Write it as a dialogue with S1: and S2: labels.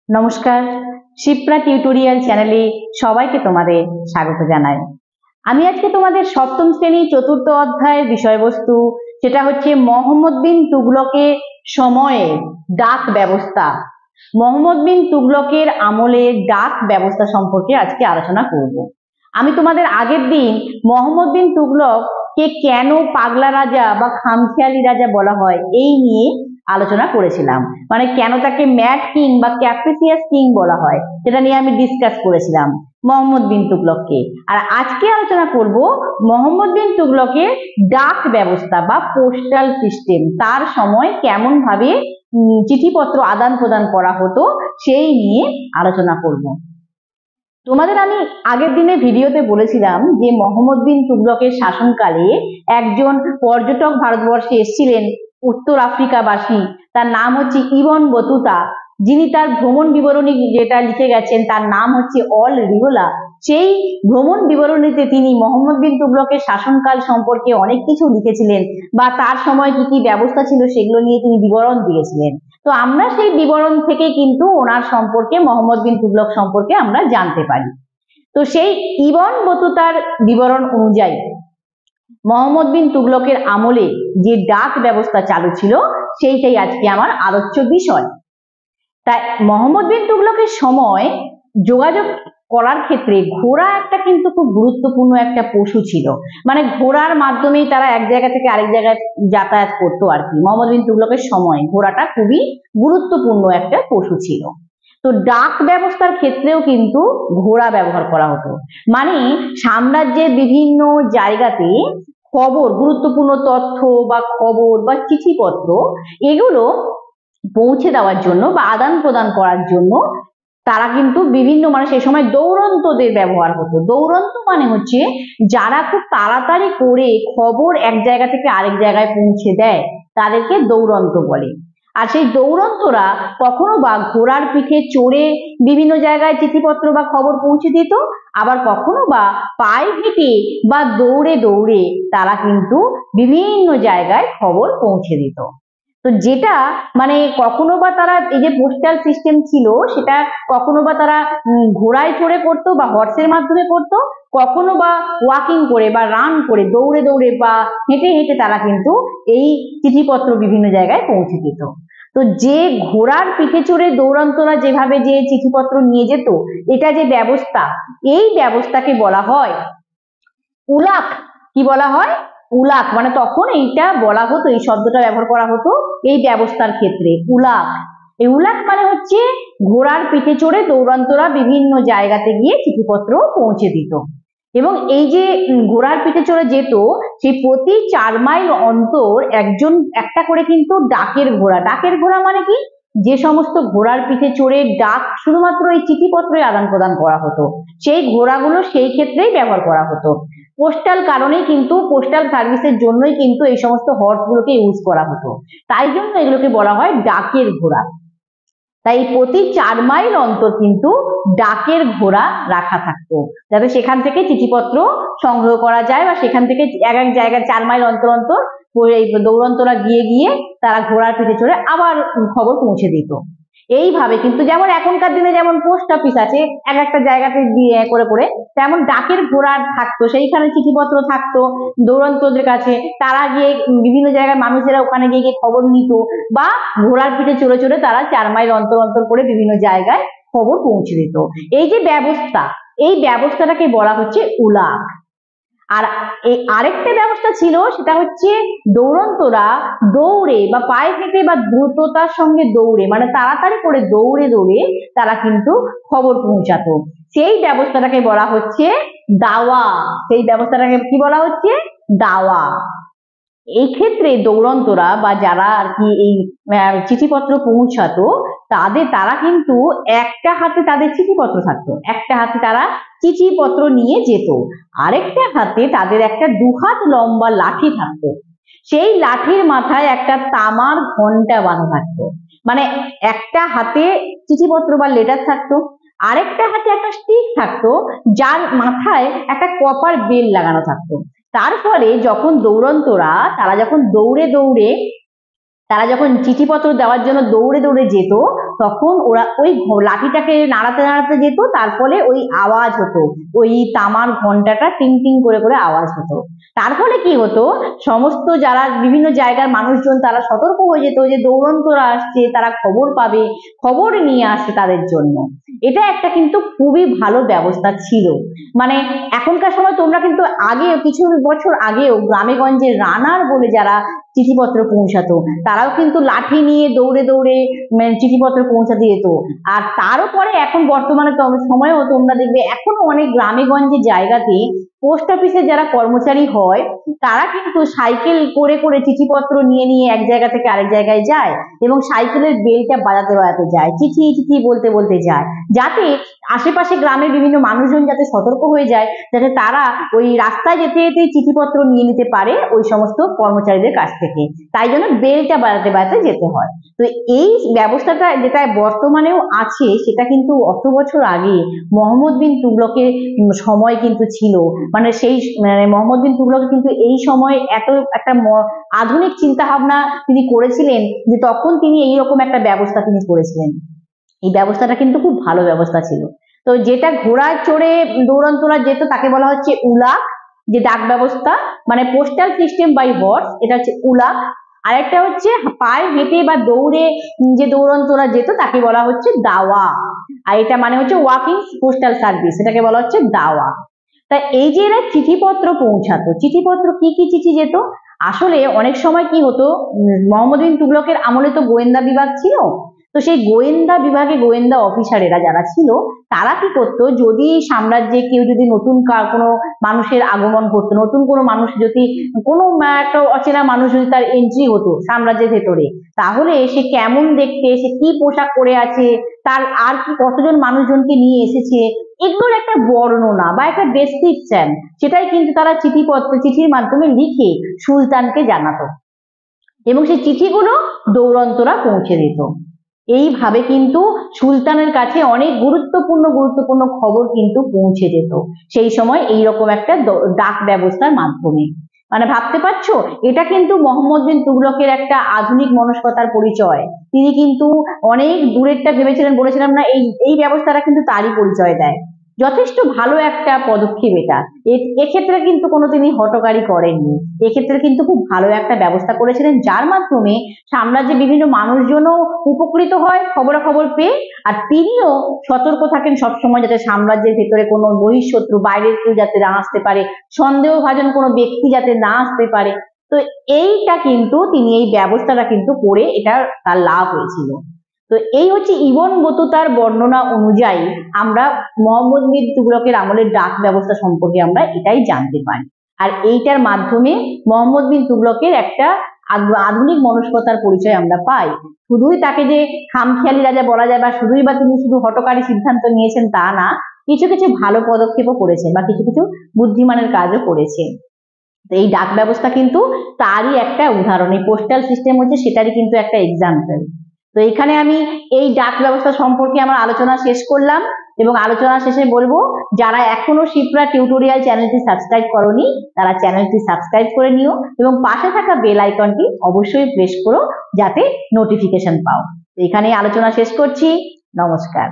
S1: নমস্কার, শিপ্রা টিউটোরিয়াল চ্যানেলে সবাইকে তোমাদের স্বাগত জানাই। আমি আজকে তোমাদের সপ্তম শ্রেণী চতুর্থ অধ্যায়ের বিষয়বস্তু, সেটা হচ্ছে মোহাম্মদ বিন তুগলকের সময়ে ডাক ব্যবস্থা। মোহাম্মদ বিন তুগলকের আমলে ডাক ব্যবস্থা সম্পর্কে আজকে আলোচনা করব। আমি তোমাদের আগের দিন মোহাম্মদ বিন তুগলককে কেন পাগলা রাজা বা খামখেয়ালি রাজা বলা হয় এই নিয়ে আলোচনা করেছিলাম, মানে কেন তাকে ম্যাড কিং বা ক্যাপ্রিসিয়াস কিং বলা হয় সেটা নিয়ে আমি ডিসকাস করেছিলাম মোহাম্মদ বিন তুগলককে। আর আজকে আলোচনা করব মোহাম্মদ বিন তুগলকের ডাক ব্যবস্থা বা পোস্টাল সিস্টেম, তার সময় কেমন ভাবে চিঠিপত্র আদান প্রদান করা হতো সেই নিয়ে আলোচনা করব। তোমাদের আমি আগের দিনে ভিডিওতে বলেছিলাম যে মোহাম্মদ বিন তুগলকের শাসনকালে একজন পর্যটক ভারতবর্ষে এসেছিলেন, উত্তর আফ্রিকাবাসী, তার নাম হচ্ছে ইবন বতুতা, যিনি তার ভ্রমণ বিবরণী যেটা লিখে গেছেন তার নাম হচ্ছে অল রিহোলা। সেই ভ্রমণ বিবরণীতে তিনি মোহাম্মদ বিন তুগলকের শাসনকাল সম্পর্কে অনেক কিছু লিখেছিলেন বা তার সময় কি কি ব্যবস্থা ছিল সেগুলো নিয়ে তিনি বিবরণ দিয়েছিলেন। তো আমরা সেই বিবরণ থেকে কিন্তু ওনার সম্পর্কে, মোহাম্মদ বিন তুগলক সম্পর্কে আমরা জানতে পারি। তো সেই ইবন বতুতার বিবরণ অনুযায়ী মোহাম্মদ বিন তুগলকের আমলে যে ডাক ব্যবস্থা চালু ছিল সেইটাই আজকে আমার আলোচ্য বিষয়। তাই মোহাম্মদ বিন তুগলকের সময় যোগাযোগ করার ক্ষেত্রে ঘোড়া একটা কিন্তু খুব গুরুত্বপূর্ণ একটা পশু ছিল, মানে ঘোড়ার মাধ্যমেই তারা এক জায়গা থেকে আরেক জায়গায় যাতায়াত করতো আর কি। মোহাম্মদ বিন তুগলকের সময় ঘোড়াটা খুবই গুরুত্বপূর্ণ একটা পশু ছিল। তো ডাক ব্যবস্থার ক্ষেত্রেও কিন্তু ঘোড়া ব্যবহার করা হতো, মানে সাম্রাজ্যের বিভিন্ন জায়গাতে খবর, গুরুত্বপূর্ণ তথ্য বা খবর বা চিঠিপত্র এগুলো পৌঁছে দেওয়ার জন্য বা আদান প্রদান করার জন্য তারা কিন্তু বিভিন্ন, মানে সেই সময় দৌড়ন্তদের ব্যবহার হতো। দৌড়ন্ত মানে হচ্ছে যারা খুব তাড়াতাড়ি করে খবর এক জায়গা থেকে আরেক জায়গায় পৌঁছে দেয় তাদেরকে দৌড়ন্ত বলে। আর সেই দৌড়ন্তরা কখনো বা ঘোড়ার পিঠে চড়ে বিভিন্ন জায়গায় চিঠিপত্র বা খবর পৌঁছে দিত, আবার কখনো বা পায়ে হেঁটে বা দৌড়ে দৌড়ে তারা কিন্তু বিভিন্ন জায়গায় খবর পৌঁছে দিত। তো যেটা মানে কখনো বা তারা এই যে পোস্টাল সিস্টেম ছিল সেটা কখনো বা তারা ঘোড়ায় চড়ে করতো বা হর্সের মাধ্যমে করতো, কখনো বা ওয়াকিং করে বা রান করে, দৌড়ে দৌড়ে বা হেঁটে হেঁটে তারা কিন্তু এই চিঠিপত্র বিভিন্ন জায়গায় পৌঁছে দিত। তো যে ঘোড়ার পিঠে চড়ে দৌড়ান্তরা যেভাবে যে চিঠিপত্র নিয়ে যেত, এটা যে ব্যবস্থা, এই ব্যবস্থাকে বলা হয় উলাক। কি বলা হয়? উলাক। মানে তখন এইটা বলা হতো, এই শব্দটা ব্যবহার করা হতো এই ব্যবস্থার ক্ষেত্রে, উলাক। এই উলাক মানে হচ্ছে ঘোড়ার পিঠে চড়ে দৌড়ান্তরা বিভিন্ন জায়গাতে গিয়ে চিঠিপত্র পৌঁছে দিত। এবং এই যে ঘোড়ার পিঠে চড়ে যেত, সেই প্রতি 4 মাইল অন্তর একটা করে কিন্তু ডাকের ঘোড়া। ডাকের ঘোড়া মানে কি? যে সমস্ত ঘোড়ার পিঠে চড়ে ডাক শুধুমাত্র এই চিঠিপত্রই আদান প্রদান করা হতো, সেই ঘোড়াগুলো সেই ক্ষেত্রেই ব্যবহার করা হতো। পোস্টাল কারণেই কিন্তু, পোস্টাল সার্ভিসের জন্যই কিন্তু এই সমস্ত হর্স গুলোকে ইউজ করা হতো, তাই জন্য এগুলোকে বলা হয় ডাকের ঘোড়া। তাই প্রতি 4 মাইল অন্তর কিন্তু ডাকের ঘোড়া রাখা থাকতো, যাতে সেখান থেকে চিঠিপত্র সংগ্রহ করা যায় বা সেখান থেকে এক এক জায়গায় 4 মাইল অন্তর অন্তর এই দৌড়ন্তরা গিয়ে গিয়ে তারা ঘোড়ার পিঠে চড়ে আবার খবর পৌঁছে দিত। এইভাবে কিন্তু, যেমন এখনকার দিনে যেমন পোস্ট অফিস আছে এক একটা জায়গাতে দিয়ে করে করে, তেমন ডাকের ঘোড়া থাকতো, সেইখানে চিঠিপত্র থাকতো দৌড়ন্তদের কাছে, তারা গিয়ে বিভিন্ন জায়গায় মানুষেরা ওখানে গিয়ে গিয়ে খবর নিত বা ঘোড়ার পিঠে চড়ে চড়ে তারা 4 মাইল অন্তর অন্তর করে বিভিন্ন জায়গায় খবর পৌঁছে দিত। এই যে ব্যবস্থা, এই ব্যবস্থাটাকে বলা হচ্ছে উলাক। আর আরেকটা ব্যবস্থা ছিল, সেটা হচ্ছে দৌড়ন্তরা দৌড়ে বা পায়ে হেঁটে বা দ্রুততার সঙ্গে দৌড়ে, মানে তাড়াতাড়ি করে দৌড়ে দৌড়ে তারা কিন্তু খবর পৌঁছাতো। সেই ব্যবস্থাটাকে বলা হচ্ছে দাওয়া। সেই ব্যবস্থাটাকে কি বলা হচ্ছে? দাওয়া। এই ক্ষেত্রে দৌড়ন্তরা বা যারা আর কি এই চিঠিপত্র পৌঁছাতো তারা কিন্তু একটা হাতে তাদের চিঠিপত্র থাকতো, একটা হাতে তারা চিঠিপত্র নিয়ে যেত, আরেকটা হাতে তাদের একটা 2 হাত লম্বা লাঠি থাকতো। সেই লাঠির মাথায় একটা তামার ঘন্টা বাঁধা থাকতো, মানে একটা হাতে চিঠিপত্র বা লেটার থাকতো, আরেকটা হাতে একটা স্টিক থাকতো যার মাথায় একটা কপার বেল লাগানো থাকতো। তার ফলে যখন দৌড়ন্তরা তারা যখন দৌড়ে দৌড়ে তারা যখন চিঠিপত্র দেওয়ার জন্য দৌড়ে দৌড়ে যেত, তখন ওরা ওই লাঠিটাকে নাড়াতে নাড়াতে যেত, তার ফলে ওই আওয়াজ হতো, ওই তামার ঘন্টাটা টিং টিং করে করে আওয়াজ হতো। তার ফলে কি হতো, সমস্ত যারা বিভিন্ন জায়গার মানুষজন তারা সতর্ক হয়ে যেত যে দৌড়ন্তরা আসছে, তারা খবর পাবে, খবর নিয়ে আসছে তাদের জন্য। এটা একটা কিন্তু খুবই ভালো ব্যবস্থা ছিল। মানে এখনকার সময় তোমরা কিন্তু আগে কিছু বছর আগেও গ্রামে গঞ্জে রানার বলে যারা চিঠিপত্র পৌঁছাতো, তারাও কিন্তু লাঠি নিয়ে দৌড়ে দৌড়ে চিঠিপত্র পৌঁছাতে যেত। আর তারও পরে এখন বর্তমানে সময়েও তোমরা দেখবে এখনো অনেক গ্রামে গঞ্জে জায়গাতে পোস্ট অফিসে যারা কর্মচারী হয় তারা কিন্তু সাইকেল করে করে চিঠিপত্র নিয়ে নিয়ে এক জায়গা থেকে আরেক জায়গায় যায় এবং সাইকেলের বেলটা বাজাতে বাজাতে যায়, চিঠি চিঠি বলতে বলতে যায়, যাতে আশেপাশে গ্রামের বিভিন্ন মানুষজন যাতে সতর্ক হয়ে যায়, যাতে তারা ওই রাস্তায় যেতে যেতে চিঠিপত্র নিয়ে নিতে পারে ওই সমস্ত কর্মচারীদের কাছ থেকে। তাই জন্য বেলটা বাজাতে বাজাতে যেতে হয়। তো এই ব্যবস্থাটা যেটা বর্তমানেও আছে সেটা কিন্তু অত বছর আগে মোহাম্মদ বিন তুগলকের সময় কিন্তু ছিল। মানে সেই মোহাম্মদ বিন তুগলক কিন্তু এই সময় এত একটা আধুনিক চিন্তা ভাবনা তিনি করেছিলেন যে তখন তিনি এইরকম একটা ব্যবস্থা তিনি করেছিলেন। এই ব্যবস্থাটা কিন্তু খুব ভালো ব্যবস্থা ছিল। তো যেটা ঘোড়ায় চড়ে দৌড়ান্তরা যেত তাকে বলা হচ্ছে উলাক, যে ডাক ব্যবস্থা মানে পোস্টাল সিস্টেম বাই হর্স, এটা হচ্ছে উলাক। আরেকটা হচ্ছে পায়ে হেঁটে বা দৌড়ে যে দৌড়ান্তরা যেত তাকে বলা হচ্ছে দাওয়া। আর এটা মানে হচ্ছে ওয়াকিং পোস্টাল সার্ভিস, এটাকে বলা হচ্ছে দাওয়া। তা এই যে এরা চিঠিপত্র পৌঁছাতো, চিঠিপত্র কি কি চিঠি যেত, আসলে অনেক সময় কি হতো, মোহাম্মদ বিন তুগলকের আমলে তো গোয়েন্দা বিভাগ ছিল, তো সেই গোয়েন্দা বিভাগে গোয়েন্দা অফিসারেরা যারা ছিল তারা কি করতো, যদি সাম্রাজ্যে কেউ যদি নতুন কোনো মানুষের আগমন করতো, নতুন কোনো মানুষ যদি কোনো একটা অচেনা মানুষ যদি তার এন্ট্রি হতো সাম্রাজ্যের ভেতরে, তাহলে সে কেমন দেখতে, সে কি পোশাক পরে আছে, তার আর কি কতজন মানুষজনকে নিয়ে এসেছে, এগুলোর একটা বর্ণনা বা একটা ডেসক্রিপশন, সেটাই কিন্তু তারা চিঠির মাধ্যমে লিখে সুলতানকে জানাতো এবং সেই চিঠিগুলো দৌড়ন্তরা পৌঁছে দিত। এইভাবে কিন্তু সুলতানের কাছে অনেক গুরুত্বপূর্ণ খবর কিন্তু পৌঁছে যেত সেই সময় এইরকম একটা ডাক ব্যবস্থার মাধ্যমে। মানে ভাবতে পারছো, এটা কিন্তু মোহাম্মদ বিন তুগলকের একটা আধুনিক মনস্কতার পরিচয়। তিনি কিন্তু অনেক দূরেরটা ভেবেছিলেন, বলেছিলাম না, এই ব্যবস্থাটা কিন্তু তারই পরিচয় দেয়। যথেষ্ট ভালো একটা পদক্ষেপ এটা। এক্ষেত্রে কিন্তু কোনো তিনি হঠকারী করেননি, এক্ষেত্রে কিন্তু খুব ভালো একটা ব্যবস্থা করেছিলেন, যার মাধ্যমে সাম্রাজ্যে বিভিন্ন মানুষজনও উপকৃত হয় খবরাখবর পেয়ে, আর তিনিও সতর্ক থাকেন সবসময় যাতে সাম্রাজ্যের ভেতরে কোনো বহিঃশত্রু বাইরের কেউ যাতে না আসতে পারে, সন্দেহভাজন কোনো ব্যক্তি যাতে না আসতে পারে। তো এইটা কিন্তু তিনি এই ব্যবস্থাটা কিন্তু করে এটা তার লাভ হয়েছিল। তো এই হচ্ছে ইবন বতুতার বর্ণনা অনুযায়ী আমরা মোহাম্মদ বিন তুগলকের আমলের ডাক ব্যবস্থা সম্পর্কে আমরা এটাই জানতে পারি। আর এইটার মাধ্যমে মোহাম্মদ বিন তুগলকের একটা আধুনিক মনস্কতার পরিচয় আমরা পাই। শুধুই তাকে যে খামখেয়ালি রাজা বলা যায় বা শুধুই বা তিনি শুধু হঠকারী সিদ্ধান্ত নিয়েছেন তা না, কিছু কিছু ভালো পদক্ষেপও করেছেন বা কিছু কিছু বুদ্ধিমানের কাজও করেছেন। এই ডাক ব্যবস্থা কিন্তু তারই একটা উদাহরণ, এই পোস্টাল সিস্টেম হচ্ছে সেটারই কিন্তু একটা এক্সাম্পল। তো এখানে আমি এই ডাক ব্যবস্থা সম্পর্কে আমার আলোচনা শেষ করলাম এবং আলোচনা শেষে বলবো, যারা এখনো শিপ্রা টিউটোরিয়াল চ্যানেলটি সাবস্ক্রাইব করোনি তারা চ্যানেলটি সাবস্ক্রাইব করে নিও এবং পাশে থাকা বেল আইকনটি অবশ্যই প্রেস করো যাতে নোটিফিকেশন পাও। এখানে আলোচনা শেষ করছি। নমস্কার।